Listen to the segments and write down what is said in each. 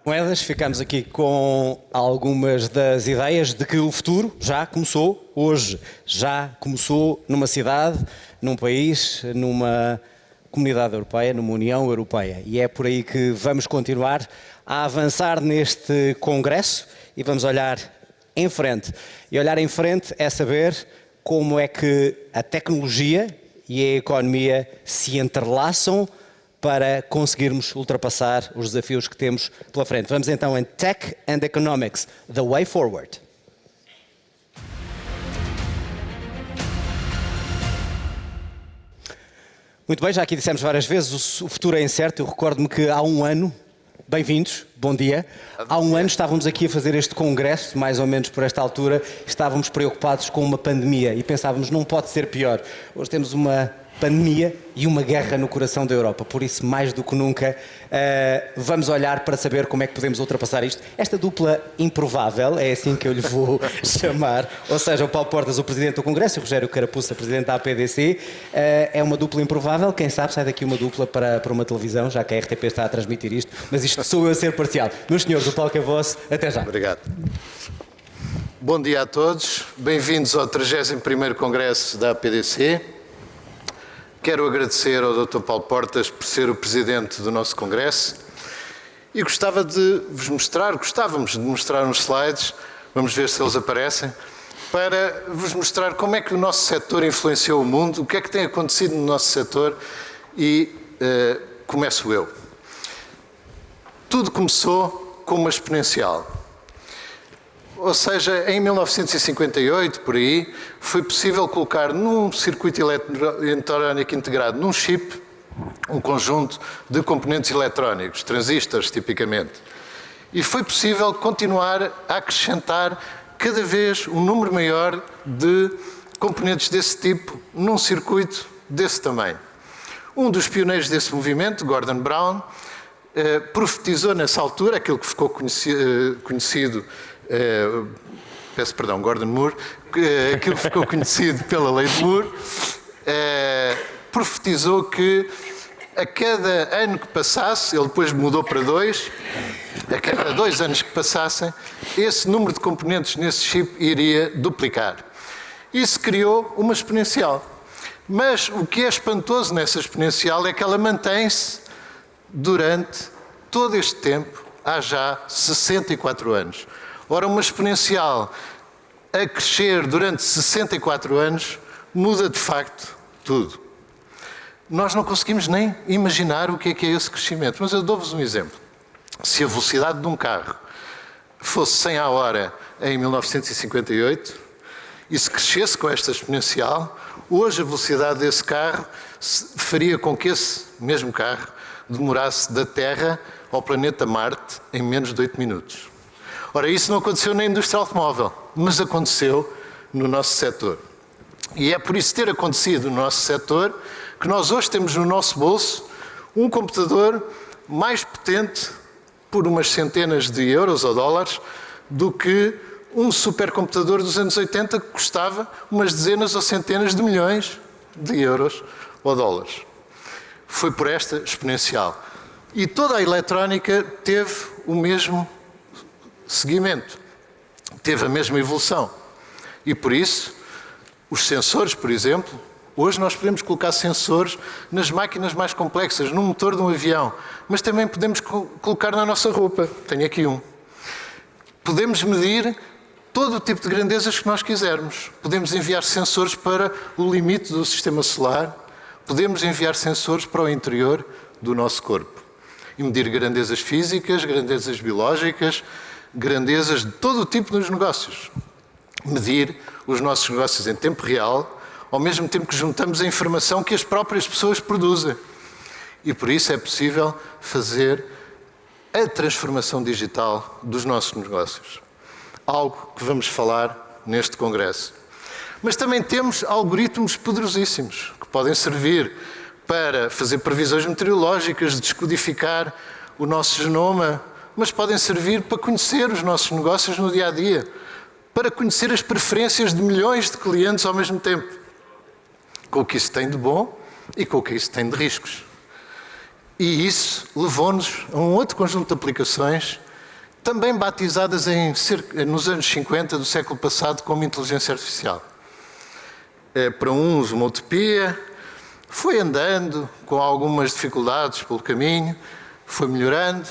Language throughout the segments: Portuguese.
Moedas, ficamos aqui com algumas das ideias de que o futuro já começou hoje, já começou numa cidade, num país, numa comunidade europeia, numa União Europeia. E é por aí que vamos continuar a avançar neste congresso e vamos olhar em frente. E olhar em frente é saber como é que a tecnologia e a economia se entrelaçam para conseguirmos ultrapassar os desafios que temos pela frente. Vamos então em Tech and Economics, The Way Forward. Muito bem, já aqui dissemos várias vezes, o futuro é incerto. Eu recordo-me que há um ano, bem-vindos, bom dia. Há um ano estávamos aqui a fazer este congresso, mais ou menos por esta altura, estávamos preocupados com uma pandemia e pensávamos, não pode ser pior. Hoje temos uma pandemia e uma guerra no coração da Europa, por isso mais do que nunca vamos olhar para saber como é que podemos ultrapassar isto. Esta dupla improvável, é assim que eu lhe vou chamar, ou seja, o Paulo Portas, o Presidente do Congresso, e o Rogério Carapuça, Presidente da APDC, é uma dupla improvável, quem sabe sai daqui uma dupla para uma televisão, já que a RTP está a transmitir isto, mas isto sou eu a ser parcial. Meus senhores, o palco é vosso, até já. Obrigado. Bom dia a todos, bem-vindos ao 31º Congresso da APDC. Quero agradecer ao Dr. Paulo Portas por ser o Presidente do nosso Congresso e gostávamos de mostrar uns slides, vamos ver se eles aparecem, para vos mostrar como é que o nosso setor influenciou o mundo, o que é que tem acontecido no nosso setor e começo eu. Tudo começou com uma exponencial. Ou seja, em 1958, por aí, foi possível colocar num circuito eletrónico integrado, num chip, um conjunto de componentes eletrónicos, transistores, tipicamente. E foi possível continuar a acrescentar cada vez um número maior de componentes desse tipo num circuito desse tamanho. Um dos pioneiros desse movimento, Gordon Brown, profetizou nessa altura, aquilo que ficou conhecido Gordon Moore, aquilo que ficou conhecido pela lei de Moore, profetizou que a cada ano que passasse, ele depois mudou para 2, a cada 2 anos que passassem, esse número de componentes nesse chip iria duplicar. Isso criou uma exponencial. Mas o que é espantoso nessa exponencial é que ela mantém-se durante todo este tempo, há já 64 anos. Ora, uma exponencial a crescer durante 64 anos muda de facto tudo. Nós não conseguimos nem imaginar o que é esse crescimento, mas eu dou-vos um exemplo. Se a velocidade de um carro fosse 100 à hora em 1958 e se crescesse com esta exponencial, hoje a velocidade desse carro faria com que esse mesmo carro demorasse da Terra ao planeta Marte em menos de 8 minutos. Ora, isso não aconteceu na indústria automóvel, mas aconteceu no nosso setor. E é por isso ter acontecido no nosso setor que nós hoje temos no nosso bolso um computador mais potente por umas centenas de euros ou dólares do que um supercomputador dos anos 80 que custava umas dezenas ou centenas de milhões de euros ou dólares. Foi por esta exponencial. E toda a eletrónica teve o mesmo seguimento, teve a mesma evolução. E por isso, os sensores, por exemplo, hoje nós podemos colocar sensores nas máquinas mais complexas, no motor de um avião, mas também podemos colocar na nossa roupa. Tenho aqui um. Podemos medir todo o tipo de grandezas que nós quisermos. Podemos enviar sensores para o limite do sistema solar, podemos enviar sensores para o interior do nosso corpo e medir grandezas físicas, grandezas biológicas, grandezas de todo o tipo dos negócios. Medir os nossos negócios em tempo real, ao mesmo tempo que juntamos a informação que as próprias pessoas produzem. E por isso é possível fazer a transformação digital dos nossos negócios. Algo que vamos falar neste congresso. Mas também temos algoritmos poderosíssimos que podem servir para fazer previsões meteorológicas, descodificar o nosso genoma, mas podem servir para conhecer os nossos negócios no dia-a-dia, para conhecer as preferências de milhões de clientes ao mesmo tempo, com o que isso tem de bom e com o que isso tem de riscos. E isso levou-nos a um outro conjunto de aplicações também batizadas nos anos 50 do século passado como inteligência artificial. Para uns uma utopia, foi andando com algumas dificuldades pelo caminho, foi melhorando,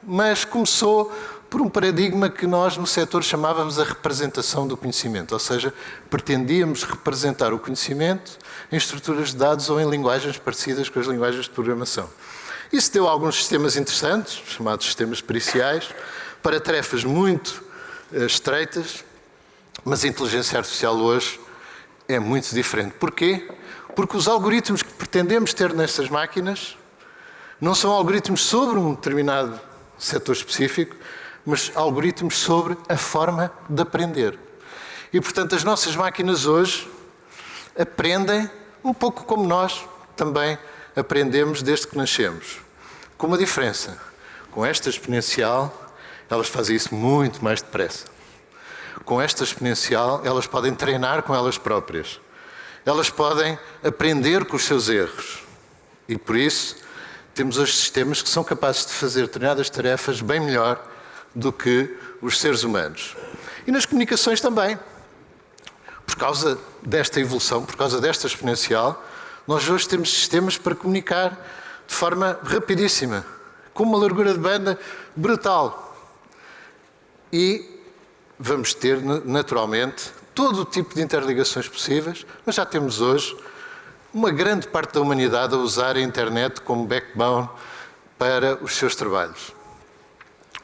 mas começou por um paradigma que nós no setor chamávamos a representação do conhecimento, ou seja, pretendíamos representar o conhecimento em estruturas de dados ou em linguagens parecidas com as linguagens de programação. Isso deu alguns sistemas interessantes, chamados sistemas periciais, para tarefas muito estreitas, mas a inteligência artificial hoje é muito diferente. Porquê? Porque os algoritmos que pretendemos ter nestas máquinas não são algoritmos sobre um determinado setor específico, mas algoritmos sobre a forma de aprender. E, portanto, as nossas máquinas hoje aprendem um pouco como nós também aprendemos desde que nascemos. Com uma diferença. Com esta exponencial, elas fazem isso muito mais depressa. Com esta exponencial, elas podem treinar com elas próprias. Elas podem aprender com os seus erros. E, por isso, temos hoje sistemas que são capazes de fazer determinadas tarefas bem melhor do que os seres humanos. E nas comunicações também. Por causa desta evolução, por causa desta exponencial, nós hoje temos sistemas para comunicar de forma rapidíssima, com uma largura de banda brutal. E vamos ter, naturalmente, todo o tipo de interligações possíveis, mas já temos hoje uma grande parte da humanidade a usar a internet como backbone para os seus trabalhos.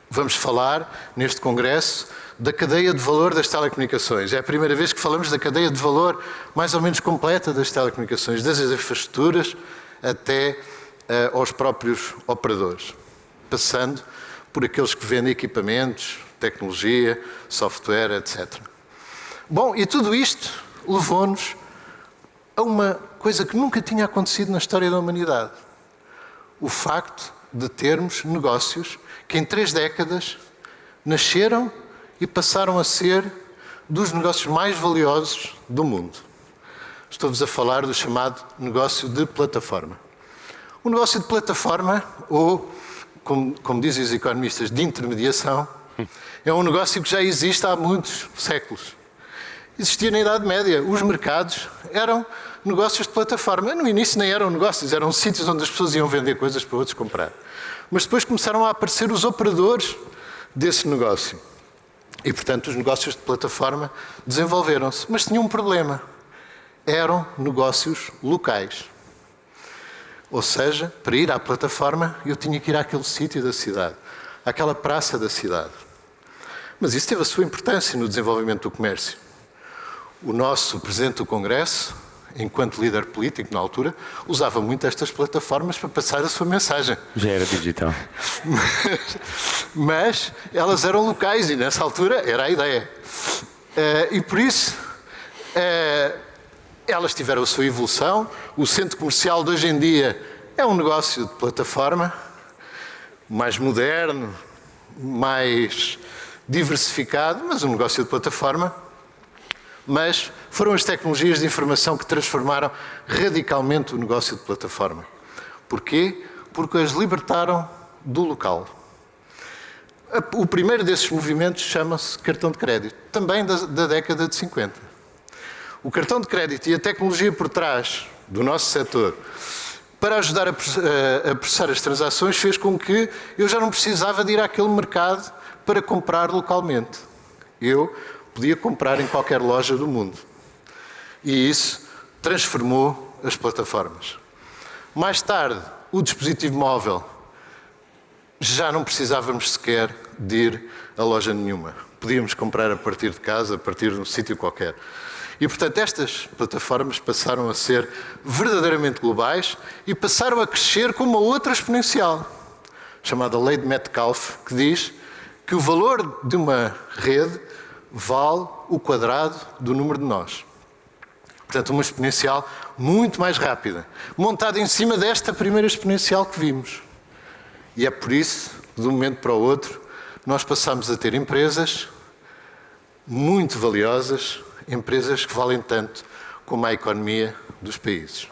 Vamos falar, neste congresso, da cadeia de valor das telecomunicações. É a primeira vez que falamos da cadeia de valor mais ou menos completa das telecomunicações, desde as infraestruturas até aos próprios operadores, passando por aqueles que vendem equipamentos, tecnologia, software, etc. Bom, e tudo isto levou-nos a uma coisa que nunca tinha acontecido na história da humanidade. O facto de termos negócios que em 3 décadas nasceram e passaram a ser dos negócios mais valiosos do mundo. Estou-vos a falar do chamado negócio de plataforma. O negócio de plataforma, ou, como dizem os economistas, de intermediação, é um negócio que já existe há muitos séculos. Existia na Idade Média. Os mercados eram negócios de plataforma. No início nem eram negócios, eram sítios onde as pessoas iam vender coisas para outros comprar. Mas depois começaram a aparecer os operadores desse negócio. E, portanto, os negócios de plataforma desenvolveram-se. Mas tinham um problema. Eram negócios locais. Ou seja, para ir à plataforma, eu tinha que ir àquele sítio da cidade, àquela praça da cidade. Mas isso teve a sua importância no desenvolvimento do comércio. O nosso Presidente do Congresso, enquanto líder político na altura, usava muito estas plataformas para passar a sua mensagem. Já era digital. Mas elas eram locais e nessa altura era a ideia. E por isso elas tiveram a sua evolução. O centro comercial de hoje em dia é um negócio de plataforma, mais moderno, mais diversificado, mas um negócio de plataforma. Mas foram as tecnologias de informação que transformaram radicalmente o negócio de plataforma. Porquê? Porque as libertaram do local. O primeiro desses movimentos chama-se cartão de crédito, também da década de 50. O cartão de crédito e a tecnologia por trás do nosso setor para ajudar a processar as transações fez com que eu já não precisava de ir àquele mercado para comprar localmente. Eu podia comprar em qualquer loja do mundo. E isso transformou as plataformas. Mais tarde, o dispositivo móvel, já não precisávamos sequer de ir a loja nenhuma. Podíamos comprar a partir de casa, a partir de um sítio qualquer. E, portanto, estas plataformas passaram a ser verdadeiramente globais e passaram a crescer com uma outra exponencial, chamada Lei de Metcalfe, que diz que o valor de uma rede vale o quadrado do número de nós. Portanto, uma exponencial muito mais rápida, montada em cima desta primeira exponencial que vimos. E é por isso que, de um momento para o outro, nós passamos a ter empresas muito valiosas, empresas que valem tanto como a economia dos países.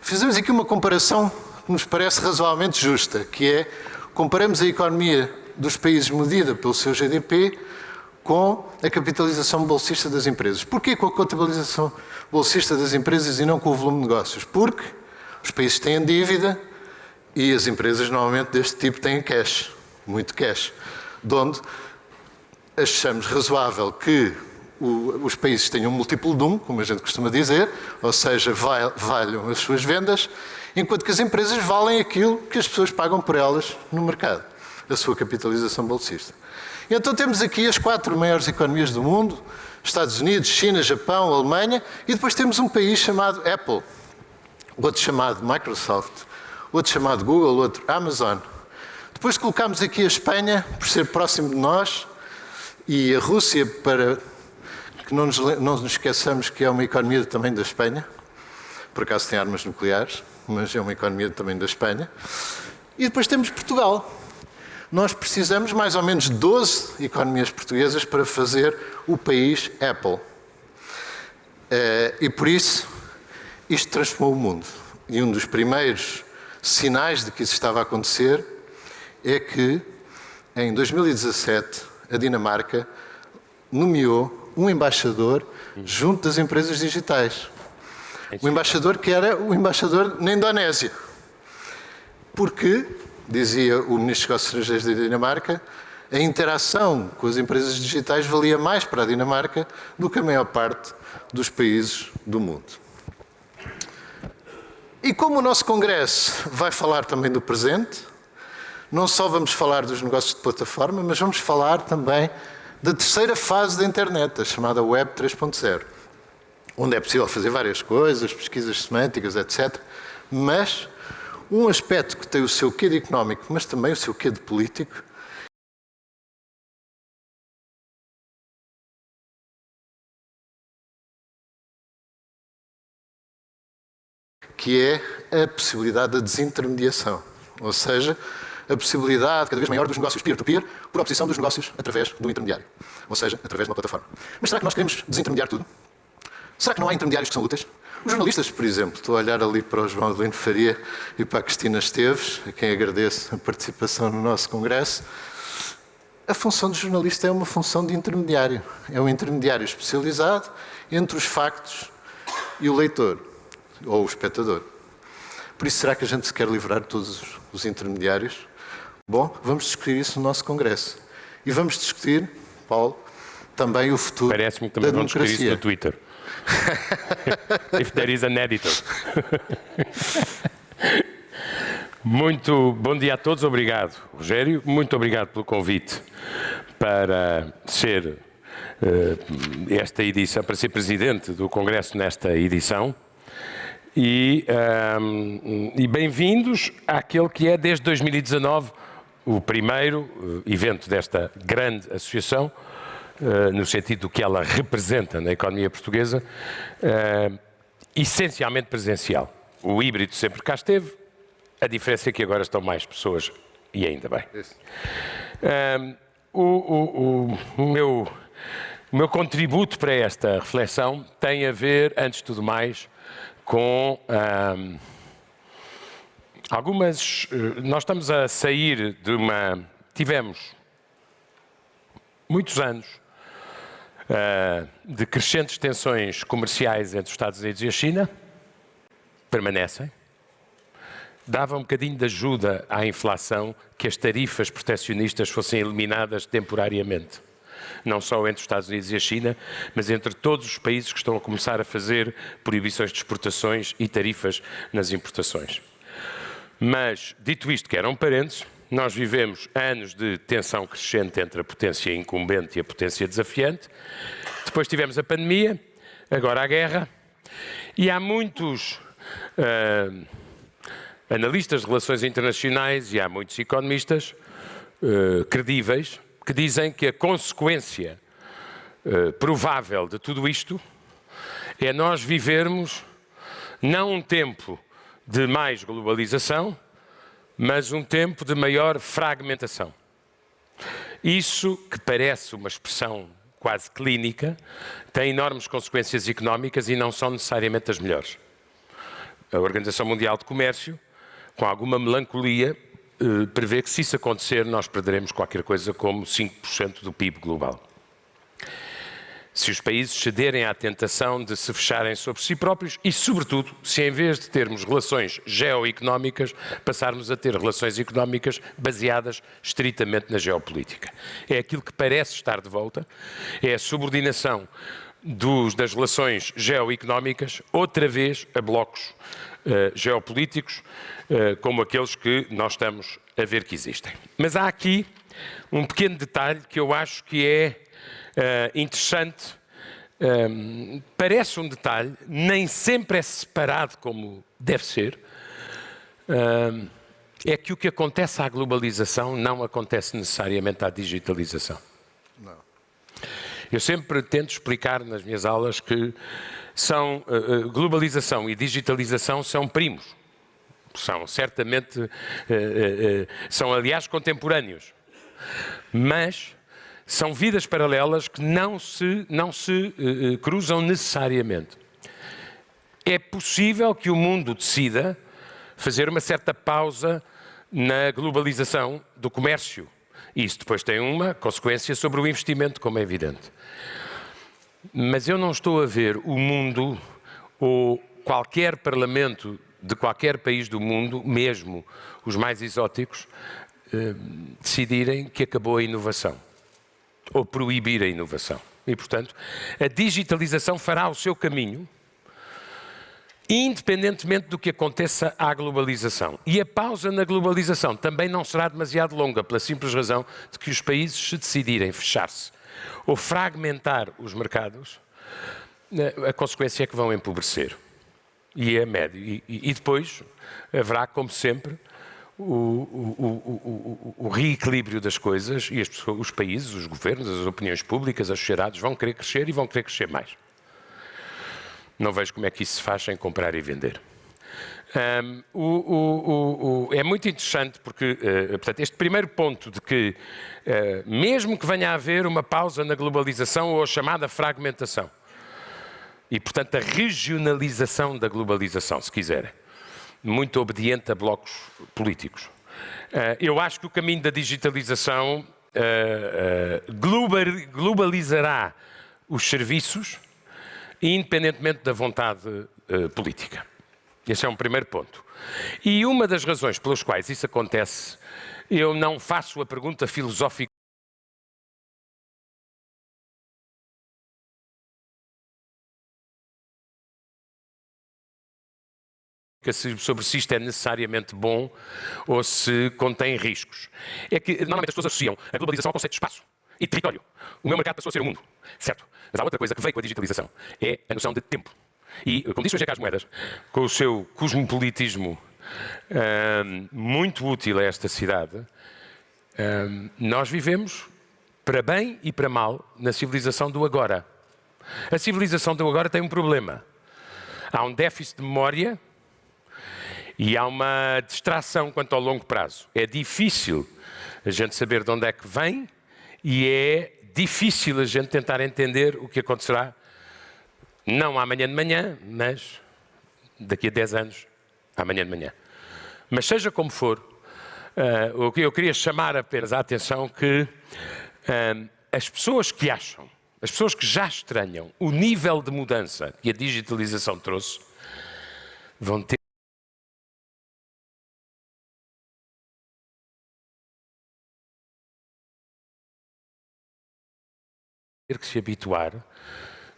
Fizemos aqui uma comparação que nos parece razoavelmente justa, que é, comparamos a economia dos países medida pelo seu GDP com a capitalização bolsista das empresas. Porquê com a contabilização bolsista das empresas e não com o volume de negócios? Porque os países têm dívida e as empresas normalmente deste tipo têm cash, muito cash, de onde achamos razoável que os países tenham um múltiplo de 1, como a gente costuma dizer, ou seja, valham as suas vendas, enquanto que as empresas valem aquilo que as pessoas pagam por elas no mercado, a sua capitalização bolsista. E então temos aqui as 4 maiores economias do mundo, Estados Unidos, China, Japão, Alemanha, e depois temos um país chamado Apple, outro chamado Microsoft, outro chamado Google, outro Amazon. Depois colocamos aqui a Espanha, por ser próximo de nós, e a Rússia, para que não nos esqueçamos que é uma economia do tamanho da Espanha. Por acaso tem armas nucleares, mas é uma economia do tamanho da Espanha. E depois temos Portugal. Nós precisamos mais ou menos 12 economias portuguesas para fazer o país Apple. E por isso, isto transformou o mundo. E um dos primeiros sinais de que isso estava a acontecer é que, em 2017, a Dinamarca nomeou um embaixador junto das empresas digitais. O embaixador que era o embaixador na Indonésia. Porque, dizia o Ministro dos Negócios Estrangeiros da Dinamarca, a interação com as empresas digitais valia mais para a Dinamarca do que a maior parte dos países do mundo. E como o nosso Congresso vai falar também do presente, não só vamos falar dos negócios de plataforma, mas vamos falar também da terceira fase da internet, a chamada Web 3.0, onde é possível fazer várias coisas, pesquisas semânticas, etc. Mas um aspecto que tem o seu quê de económico, mas também o seu quê de político, que é a possibilidade da desintermediação, ou seja, a possibilidade cada vez maior dos negócios peer-to-peer por oposição dos negócios através do intermediário, ou seja, através de uma plataforma. Mas será que nós queremos desintermediar tudo? Será que não há intermediários que são úteis? Os jornalistas, por exemplo, estou a olhar ali para o João Adelino Faria e para a Cristina Esteves, a quem agradeço a participação no nosso congresso. A função do jornalista é uma função de intermediário. É um intermediário especializado entre os factos e o leitor, ou o espectador. Por isso, será que a gente se quer livrar de todos os intermediários? Bom, vamos discutir isso no nosso congresso. E vamos discutir, Paulo, também o futuro da democracia. Parece-me que também vamos discutir isso no Twitter. If there is an editor. Muito bom dia a todos, obrigado, Rogério. Muito obrigado pelo convite para ser esta edição, para ser presidente do Congresso nesta edição. E bem-vindos àquele que é, desde 2019, o primeiro evento desta grande associação, no sentido do que ela representa na economia portuguesa, essencialmente presencial. O híbrido sempre cá esteve, a diferença é que agora estão mais pessoas, e ainda bem. O meu contributo para esta reflexão tem a ver, antes de tudo mais, com algumas... Nós estamos a sair de uma... Tivemos muitos anos de crescentes tensões comerciais entre os Estados Unidos e a China, permanecem. Dava um bocadinho de ajuda à inflação que as tarifas protecionistas fossem eliminadas temporariamente. Não só entre os Estados Unidos e a China, mas entre todos os países que estão a começar a fazer proibições de exportações e tarifas nas importações. Mas, dito isto, que eram parênteses, nós vivemos anos de tensão crescente entre a potência incumbente e a potência desafiante. Depois tivemos a pandemia, agora a guerra, e há muitos analistas de relações internacionais e há muitos economistas credíveis que dizem que a consequência provável de tudo isto é nós vivermos não um tempo de mais globalização, mas um tempo de maior fragmentação. Isso, que parece uma expressão quase clínica, tem enormes consequências económicas e não são necessariamente as melhores. A Organização Mundial de Comércio, com alguma melancolia, prevê que, se isso acontecer, nós perderemos qualquer coisa como 5% do PIB global. Se os países cederem à tentação de se fecharem sobre si próprios e, sobretudo, se em vez de termos relações geoeconómicas, passarmos a ter relações económicas baseadas estritamente na geopolítica. É aquilo que parece estar de volta, é a subordinação das relações geoeconómicas, outra vez a blocos geopolíticos, como aqueles que nós estamos a ver que existem. Mas há aqui um pequeno detalhe que eu acho que é interessante, parece um detalhe, nem sempre é separado como deve ser, é que o que acontece à globalização não acontece necessariamente à digitalização. Não. Eu sempre tento explicar nas minhas aulas que globalização e digitalização são primos. São certamente, são aliás contemporâneos. Mas são vidas paralelas que não se cruzam necessariamente. É possível que o mundo decida fazer uma certa pausa na globalização do comércio. Isso depois tem uma consequência sobre o investimento, como é evidente. Mas eu não estou a ver o mundo ou qualquer parlamento de qualquer país do mundo, mesmo os mais exóticos, decidirem que acabou a inovação ou proibir a inovação. E, portanto, a digitalização fará o seu caminho, independentemente do que aconteça à globalização. E a pausa na globalização também não será demasiado longa, pela simples razão de que os países, se decidirem fechar-se ou fragmentar os mercados, a consequência é que vão empobrecer. E é médio. E depois haverá, como sempre, o reequilíbrio das coisas e os países, os governos, as opiniões públicas, as sociedades vão querer crescer e vão querer crescer mais. Não vejo como é que isso se faz sem comprar e vender. É muito interessante porque, portanto, este primeiro ponto de que, mesmo que venha a haver uma pausa na globalização ou a chamada fragmentação, e, portanto, a regionalização da globalização, se quiserem, muito obediente a blocos políticos. Eu acho que o caminho da digitalização globalizará os serviços, independentemente da vontade política. Esse é um primeiro ponto. E uma das razões pelas quais isso acontece, eu não faço a pergunta filosófica sobre se isto é necessariamente bom ou se contém riscos. É que normalmente as pessoas associam a globalização ao conceito de espaço e de território. O meu mercado passou a ser o mundo, certo? Mas há outra coisa que veio com a digitalização, é a noção de tempo. E, como disse o José Carlos Moedas, com o seu cosmopolitismo muito útil a esta cidade, nós vivemos, para bem e para mal, na civilização do agora. A civilização do agora tem um problema. Há um déficit de memória e há uma distração quanto ao longo prazo. É difícil a gente saber de onde é que vem e é difícil a gente tentar entender o que acontecerá, não amanhã de manhã, mas daqui a 10 anos, amanhã de manhã. Mas seja como for, o que eu queria chamar apenas a atenção que as pessoas que acham, as pessoas que já estranham o nível de mudança que a digitalização trouxe, vão ter que se habituar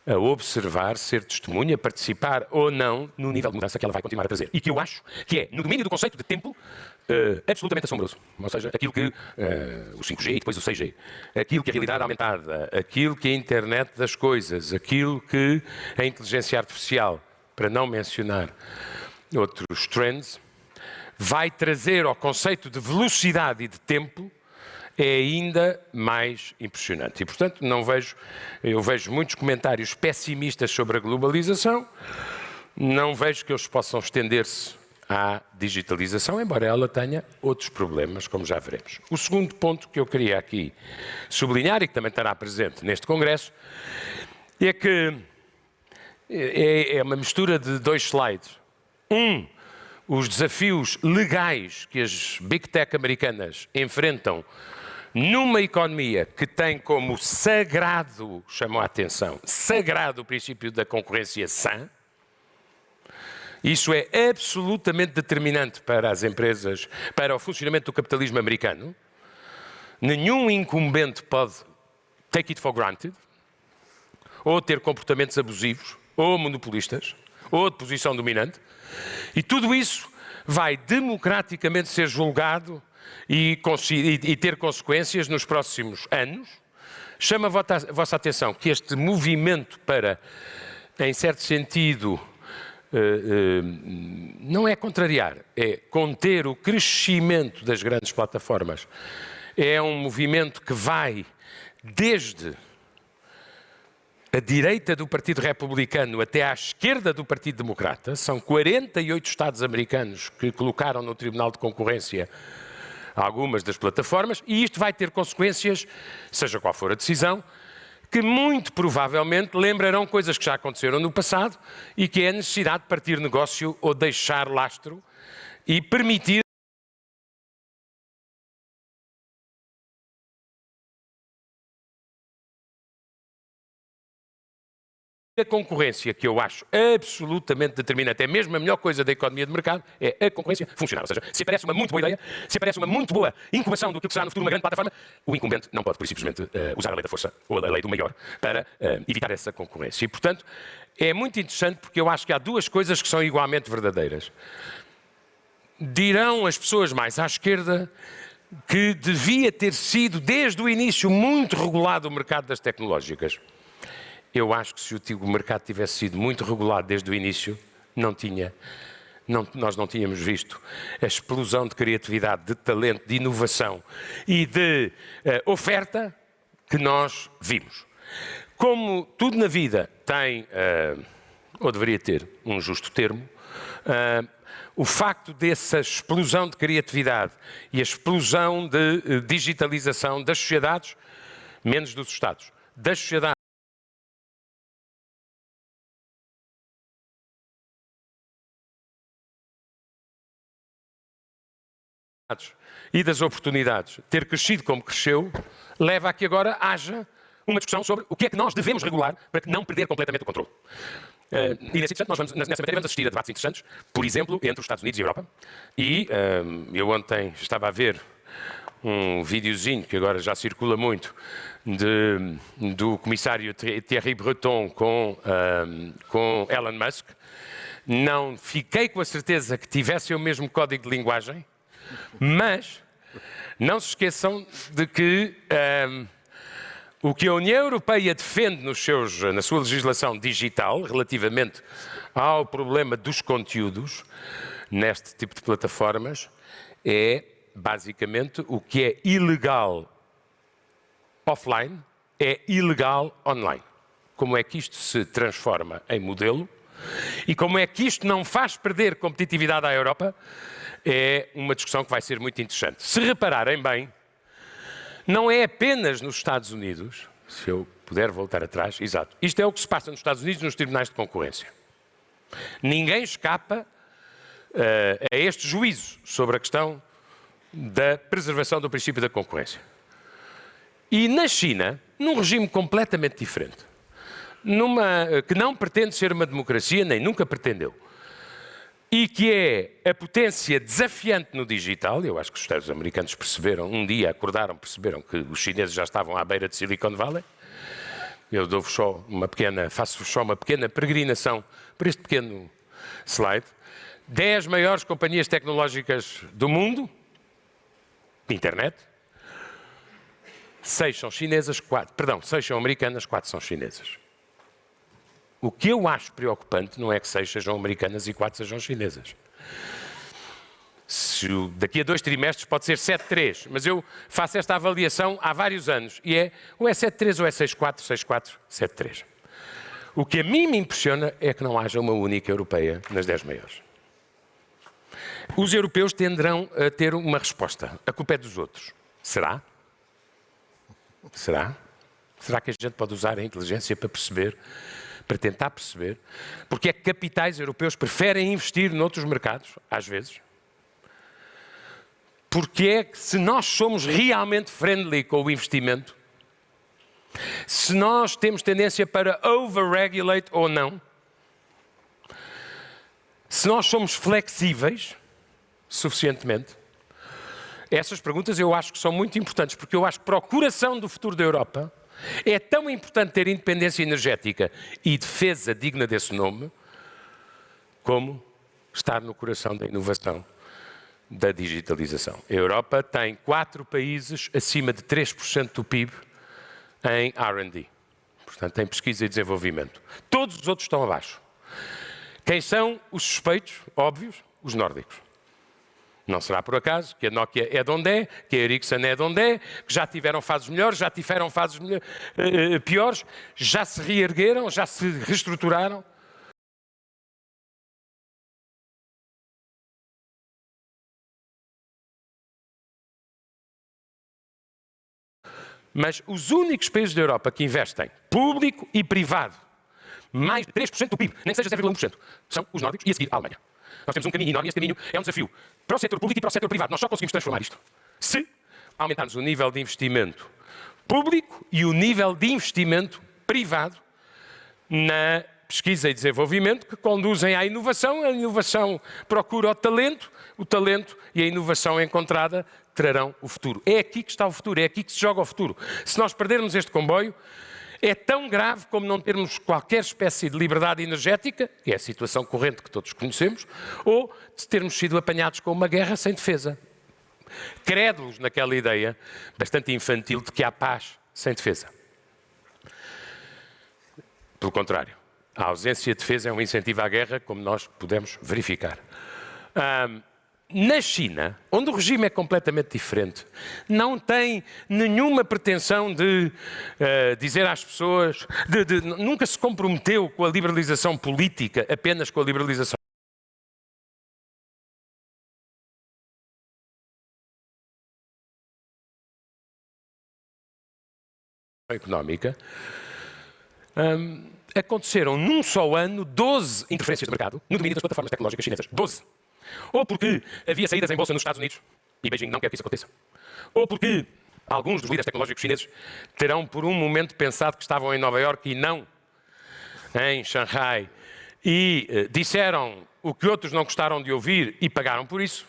a observar, ser testemunha, participar ou não no nível de mudança que ela vai continuar a trazer. E que eu acho que é, no domínio do conceito de tempo, absolutamente assombroso. Ou seja, aquilo que o 5G e depois o 6G, aquilo que a realidade aumentada, aquilo que a internet das coisas, aquilo que a inteligência artificial, para não mencionar outros trends, vai trazer ao conceito de velocidade e de tempo, é ainda mais impressionante. E, portanto, eu vejo muitos comentários pessimistas sobre a globalização, não vejo que eles possam estender-se à digitalização, embora ela tenha outros problemas, como já veremos. O segundo ponto que eu queria aqui sublinhar, e que também estará presente neste congresso, é que é uma mistura de dois slides. os desafios legais que as Big Tech americanas enfrentam numa economia que tem como sagrado, chamou a atenção, sagrado o princípio da concorrência sã. Isso é absolutamente determinante para as empresas, para o funcionamento do capitalismo americano. Nenhum incumbente pode take it for granted, ou ter comportamentos abusivos, ou monopolistas, ou de posição dominante. E tudo isso vai democraticamente ser julgado e ter consequências nos próximos anos. Chama a vossa atenção que este movimento para, em certo sentido, não é contrariar, é conter o crescimento das grandes plataformas. É um movimento que vai desde a direita do Partido Republicano até à esquerda do Partido Democrata. São 48 Estados americanos que colocaram no Tribunal de Concorrência algumas das plataformas, e isto vai ter consequências, seja qual for a decisão, que muito provavelmente lembrarão coisas que já aconteceram no passado e que é a necessidade de partir negócio ou deixar lastro e permitir a concorrência, que eu acho absolutamente determinante, é mesmo a melhor coisa da economia de mercado, é a concorrência funcionar. Ou seja, se aparece uma muito boa ideia, se aparece uma muito boa incubação do que será no futuro uma grande plataforma, o incumbente não pode, por simplesmente, usar a lei da força ou a lei do maior para evitar essa concorrência. E, portanto, é muito interessante porque eu acho que há duas coisas que são igualmente verdadeiras. Dirão as pessoas mais à esquerda que devia ter sido, desde o início, muito regulado o mercado das tecnológicas. Eu acho que se o mercado tivesse sido muito regulado desde o início, nós não tínhamos visto a explosão de criatividade, de talento, de inovação e de oferta que nós vimos. Como tudo na vida tem, ou deveria ter, um justo termo, o facto dessa explosão de criatividade e a explosão de digitalização das sociedades, menos dos Estados, das sociedades, e das oportunidades ter crescido como cresceu, leva a que agora haja uma discussão sobre o que é que nós devemos regular para não perder completamente o controle. E nessa matéria vamos assistir a debates interessantes, por exemplo, entre os Estados Unidos e a Europa. E eu ontem estava a ver um videozinho que agora já circula muito do comissário Thierry Breton com Elon Musk. Não fiquei com a certeza que tivessem o mesmo código de linguagem, mas não se esqueçam de que o que a União Europeia defende na sua legislação digital, relativamente ao problema dos conteúdos, neste tipo de plataformas, é basicamente o que é ilegal offline, é ilegal online. Como é que isto se transforma em modelo e como é que isto não faz perder competitividade à Europa, é uma discussão que vai ser muito interessante. Se repararem bem, não é apenas nos Estados Unidos, se eu puder voltar atrás, exato, isto é o que se passa nos Estados Unidos nos tribunais de concorrência. Ninguém escapa a este juízo sobre a questão da preservação do princípio da concorrência. E na China, num regime completamente diferente, que não pretende ser uma democracia, nem nunca pretendeu, e que é a potência desafiante no digital. Eu acho que os Estados americanos perceberam, um dia acordaram, perceberam que os chineses já estavam à beira de Silicon Valley. Eu faço só uma pequena peregrinação para este pequeno slide. 10 maiores companhias tecnológicas do mundo, de internet, 6 são chinesas, 6 são americanas, 4 são chinesas. O que eu acho preocupante não é que 6 sejam americanas e 4 sejam chinesas. Daqui a 2 trimestres pode ser 7-3, mas eu faço esta avaliação há vários anos e ou é 7-3 ou é 6-4, 6-4, 7-3. O que a mim me impressiona é que não haja uma única europeia nas 10 maiores. Os europeus tenderão a ter uma resposta. A culpa é dos outros. Será? Será? Será que a gente pode usar a inteligência para perceber para tentar perceber porque é que capitais europeus preferem investir noutros mercados, às vezes. Porque é que, se nós somos realmente friendly com o investimento, se nós temos tendência para over-regulate ou não, se nós somos flexíveis suficientemente, essas perguntas eu acho que são muito importantes, porque eu acho que para o coração do futuro da Europa é tão importante ter independência energética e defesa digna desse nome, como estar no coração da inovação, da digitalização. A Europa tem 4 países acima de 3% do PIB em R&D, portanto, em pesquisa e desenvolvimento. Todos os outros estão abaixo. Quem são os suspeitos? Óbvios, os nórdicos. Não será por acaso que a Nokia é de onde é, que a Ericsson é de onde é, que já tiveram fases melhores, já tiveram fases piores, já se reergueram, já se reestruturaram. Mas os únicos países da Europa que investem, público e privado, mais de 3% do PIB, nem que seja 0,1%, são os nórdicos e a seguir a Alemanha. Nós temos um caminho enorme e esse caminho é um desafio para o setor público e para o setor privado. Nós só conseguimos transformar isto se aumentarmos o nível de investimento público e o nível de investimento privado na pesquisa e desenvolvimento que conduzem à inovação. A inovação procura o talento e a inovação encontrada trarão o futuro. É aqui que está o futuro, é aqui que se joga o futuro. Se nós perdermos este comboio, é tão grave como não termos qualquer espécie de liberdade energética, que é a situação corrente que todos conhecemos, ou de termos sido apanhados com uma guerra sem defesa. Crédulos naquela ideia, bastante infantil, de que há paz sem defesa. Pelo contrário, a ausência de defesa é um incentivo à guerra, como nós podemos verificar. Na China, onde o regime é completamente diferente, não tem nenhuma pretensão de dizer às pessoas, nunca se comprometeu com a liberalização política, apenas com a liberalização económica. Aconteceram num só ano 12 interferências de mercado no domínio das plataformas tecnológicas chinesas. 12. Ou porque havia saídas em bolsa nos Estados Unidos, e Beijing não quer que isso aconteça. Ou porque alguns dos líderes tecnológicos chineses terão por um momento pensado que estavam em Nova Iorque e não em Xangai, e disseram o que outros não gostaram de ouvir e pagaram por isso.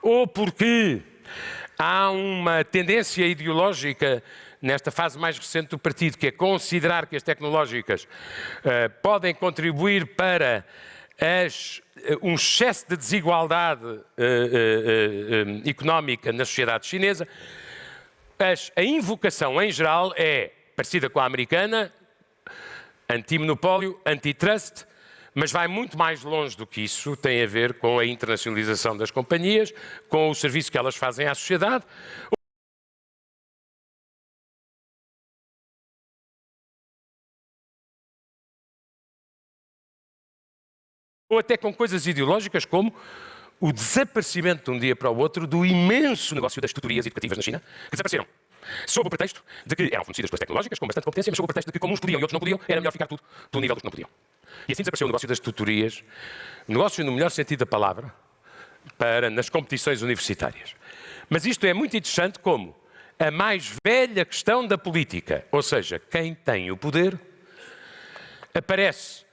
Ou porque há uma tendência ideológica nesta fase mais recente do partido, que é considerar que as tecnológicas podem contribuir para um excesso de desigualdade económica na sociedade chinesa. A invocação em geral é parecida com a americana, anti-monopólio, antitrust, mas vai muito mais longe do que isso, tem a ver com a internacionalização das companhias, com o serviço que elas fazem à sociedade. Ou até com coisas ideológicas como o desaparecimento de um dia para o outro do imenso negócio das tutorias educativas na China, que desapareceram. Sob o pretexto de que eram fornecidas pelas tecnológicas, com bastante competência, mas sob o pretexto de que, como uns podiam e outros não podiam, era melhor ficar tudo pelo nível dos que não podiam. E assim desapareceu o negócio das tutorias, negócio no melhor sentido da palavra, nas competições universitárias. Mas isto é muito interessante como a mais velha questão da política, ou seja, quem tem o poder, aparece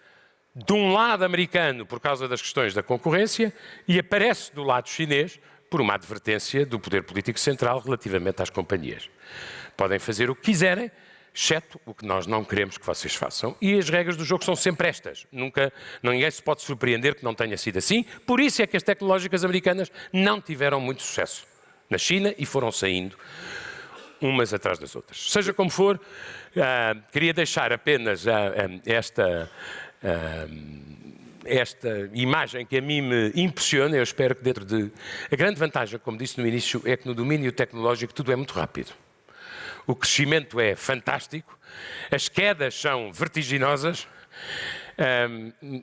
de um lado americano por causa das questões da concorrência e aparece do lado chinês por uma advertência do poder político central relativamente às companhias. Podem fazer o que quiserem, exceto o que nós não queremos que vocês façam. E as regras do jogo são sempre estas. Ninguém se pode surpreender que não tenha sido assim. Por isso é que as tecnológicas americanas não tiveram muito sucesso na China e foram saindo umas atrás das outras. Seja como for, queria deixar apenas esta imagem que a mim me impressiona. Eu espero que dentro de... A grande vantagem, como disse no início, é que no domínio tecnológico tudo é muito rápido. O crescimento é fantástico, as quedas são vertiginosas,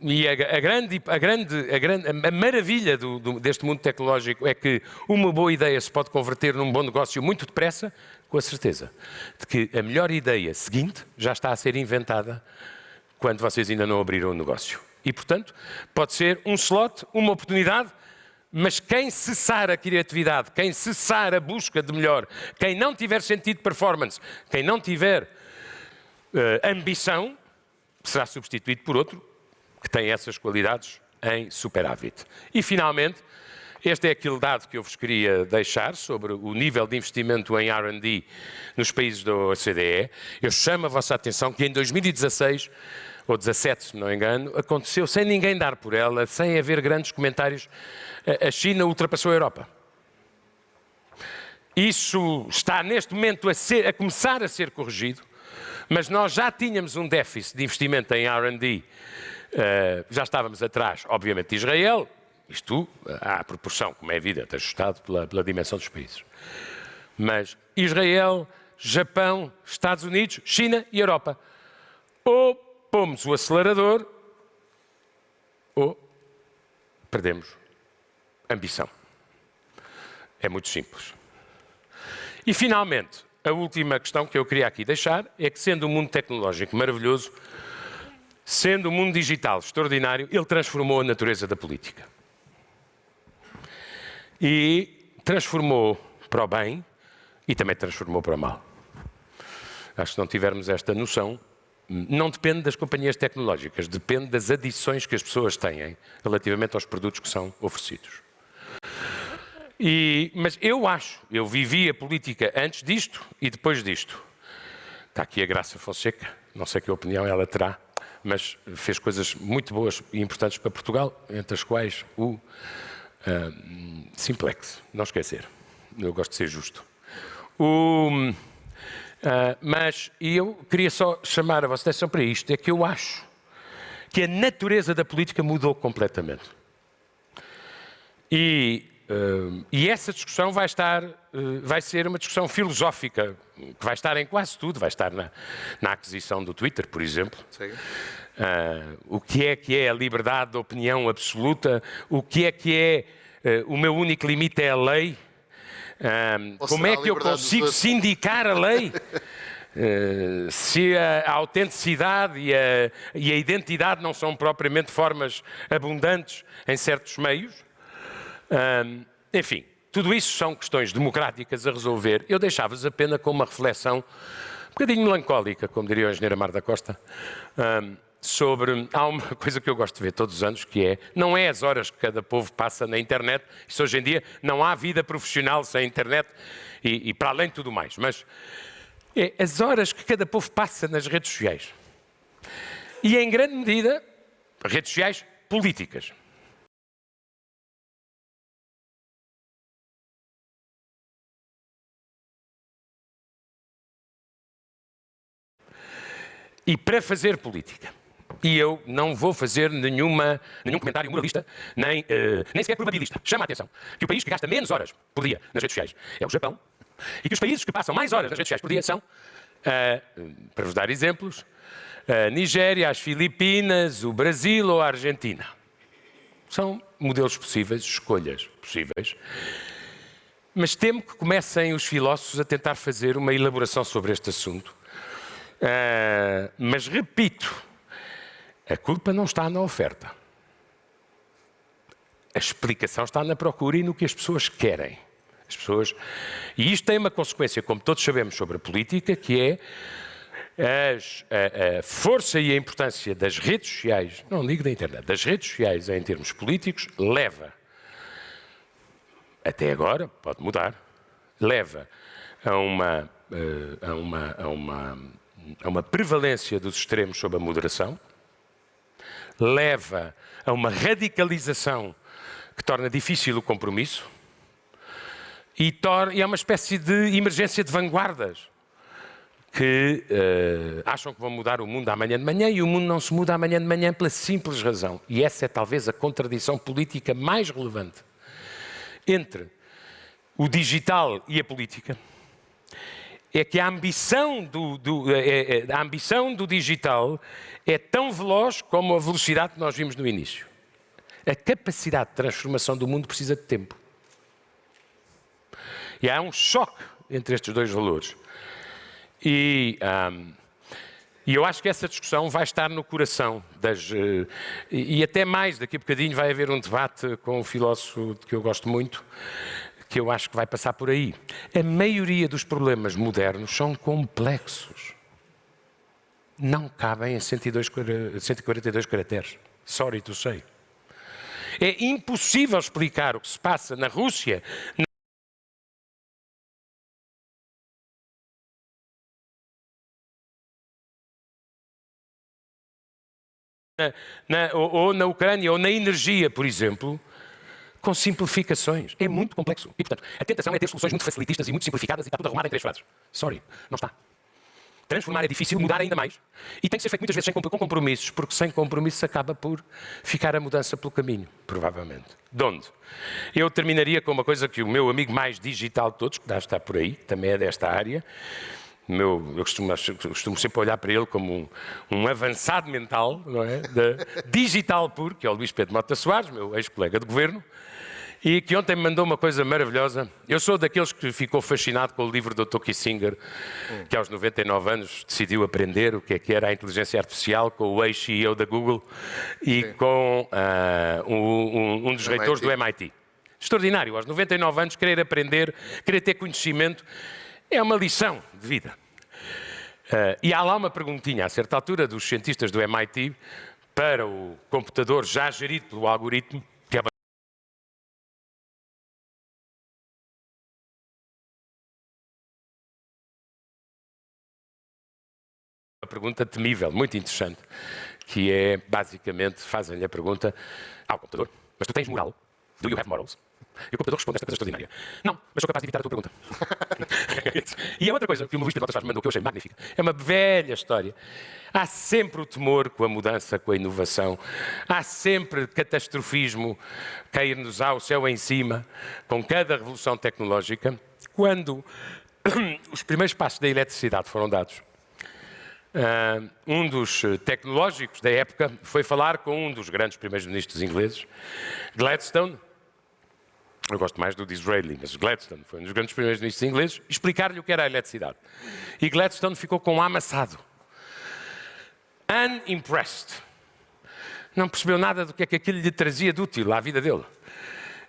e a maravilha deste mundo tecnológico é que uma boa ideia se pode converter num bom negócio muito depressa, com a certeza de que a melhor ideia seguinte já está a ser inventada quando vocês ainda não abriram o negócio. E, portanto, pode ser um slot, uma oportunidade, mas quem cessar a criatividade, quem cessar a busca de melhor, quem não tiver sentido de performance, quem não tiver ambição, será substituído por outro que tem essas qualidades em superávit. E, finalmente, este é aquele dado que eu vos queria deixar sobre o nível de investimento em R&D nos países da OCDE. Eu chamo a vossa atenção que em 2016, ou 17, se não me engano, aconteceu sem ninguém dar por ela, sem haver grandes comentários, a China ultrapassou a Europa. Isso está neste momento a começar a ser corrigido, mas nós já tínhamos um déficit de investimento em R&D, já estávamos atrás, obviamente, de Israel, isto à proporção, como é evidente, ajustado pela dimensão dos países. Mas Israel, Japão, Estados Unidos, China e Europa. Ou pomos o acelerador, ou perdemos ambição. É muito simples. E, finalmente, a última questão que eu queria aqui deixar é que, sendo um mundo tecnológico maravilhoso, sendo um mundo digital extraordinário, ele transformou a natureza da política. E transformou para o bem e também transformou para o mal. Acho que se não tivermos esta noção, não depende das companhias tecnológicas, depende das adições que as pessoas têm relativamente aos produtos que são oferecidos. Mas eu vivi a política antes disto e depois disto. Está aqui a Graça Fonseca, não sei que opinião ela terá, mas fez coisas muito boas e importantes para Portugal, entre as quais o Simplex, não esquecer. Eu gosto de ser justo. Mas eu queria só chamar a vossa atenção para isto, é que eu acho que a natureza da política mudou completamente. E essa discussão vai ser uma discussão filosófica, que vai estar em quase tudo, vai estar na aquisição do Twitter, por exemplo. O que é a liberdade de opinião absoluta, o que é o meu único limite é a lei, como é que eu consigo sindicar a lei, se a autenticidade e a identidade não são propriamente formas abundantes em certos meios. Enfim, tudo isso são questões democráticas a resolver. Eu deixava-vos apenas com uma reflexão um bocadinho melancólica, como diria o engenheiro Amar da Costa, há uma coisa que eu gosto de ver todos os anos, que não é as horas que cada povo passa na internet, isso hoje em dia não há vida profissional sem internet e para além de tudo mais, mas é as horas que cada povo passa nas redes sociais. E em grande medida, redes sociais políticas. E para fazer política. E eu não vou fazer nenhum comentário moralista, nem sequer probabilista. Chama a atenção que o país que gasta menos horas por dia nas redes sociais é o Japão, e que os países que passam mais horas nas redes sociais por dia são, para vos dar exemplos, a Nigéria, as Filipinas, o Brasil ou a Argentina. São modelos possíveis, escolhas possíveis. Mas temo que comecem os filósofos a tentar fazer uma elaboração sobre este assunto. Mas repito, a culpa não está na oferta. A explicação está na procura e no que as pessoas querem. E isto tem uma consequência, como todos sabemos, sobre a política, que é a força e a importância das redes sociais, não digo da internet, das redes sociais em termos políticos, leva, até agora, pode mudar, leva a uma prevalência dos extremos sobre a moderação, leva a uma radicalização que torna difícil o compromisso e é uma espécie de emergência de vanguardas que acham que vão mudar o mundo amanhã de manhã, e o mundo não se muda amanhã de manhã pela simples razão, e essa é talvez a contradição política mais relevante entre o digital e a política, é que a ambição do digital é tão veloz como a velocidade que nós vimos no início. A capacidade de transformação do mundo precisa de tempo. E há um choque entre estes dois valores. E E eu acho que essa discussão vai estar no coração das... E até mais, daqui a bocadinho vai haver um debate com um filósofo que eu gosto muito, que eu acho que vai passar por aí. A maioria dos problemas modernos são complexos. Não cabem em 142 caracteres. Sorry to say. É impossível explicar o que se passa na Rússia, ou na Ucrânia, ou na energia, por exemplo, com simplificações. É muito complexo. E, portanto, a tentação é ter soluções muito facilitistas e muito simplificadas e está tudo arrumado em 3 frases. Sorry, não está. Transformar é difícil, mudar ainda mais. E tem que ser feito muitas vezes com compromissos, porque sem compromissos acaba por ficar a mudança pelo caminho, provavelmente. De onde? Eu terminaria com uma coisa que o meu amigo mais digital de todos, que deve estar por aí, também é desta área, eu costumo sempre olhar para ele como um avançado mental, não é? Digital puro, que é o Luís Pedro Mota Soares, meu ex-colega de governo, e que ontem me mandou uma coisa maravilhosa. Eu sou daqueles que ficou fascinado com o livro do Dr. Kissinger, que aos 99 anos decidiu aprender o que era a inteligência artificial, com o ex-CEO da Google e com um dos reitores do MIT. Extraordinário, aos 99 anos, querer aprender, querer ter conhecimento, é uma lição de vida. E há lá uma perguntinha, a certa altura, dos cientistas do MIT, para o computador já gerido pelo algoritmo, que é uma pergunta temível, muito interessante, que é, basicamente, fazem-lhe a pergunta ao computador: mas tu tens moral? Do you have morals? E o computador responde esta coisa extraordinária: não, mas sou capaz de evitar a tua pergunta. E é outra coisa que o Luís Pedro Mota Soares mandou, que eu achei magnífica. É uma velha história. Há sempre o temor com a mudança, com a inovação. Há sempre catastrofismo, cair-nos ao céu em cima, com cada revolução tecnológica. Quando os primeiros passos da eletricidade foram dados, um dos tecnológicos da época foi falar com um dos grandes primeiros-ministros ingleses, Gladstone. Eu gosto mais do Disraeli, mas Gladstone foi um dos grandes primeiros-ministros ingleses, explicar-lhe o que era a eletricidade. E Gladstone ficou com um amassado. Unimpressed. Não percebeu nada do que é que aquilo lhe trazia de útil à vida dele.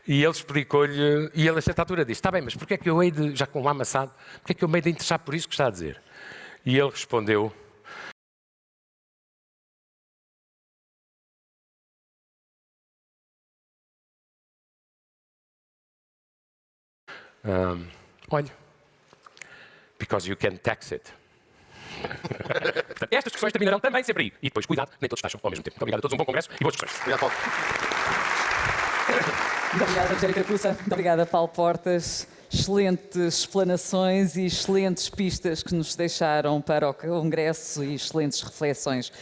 E ele explicou-lhe, e ele a certa altura disse: está bem, mas porquê é que eu hei de, já com um amassado, porquê é que eu me hei de interessar por isso que está a dizer? E ele respondeu: olha, because you can tax it. Portanto, estas discussões terminarão também sempre aí. E depois, cuidado, nem todos taxam ao mesmo tempo. Muito obrigado a todos, um bom congresso e boas discussões. Obrigado, Paulo. Muito obrigada, Rogério Capuça. Muito obrigada, Paulo Portas. Excelentes explanações e excelentes pistas que nos deixaram para o congresso e excelentes reflexões.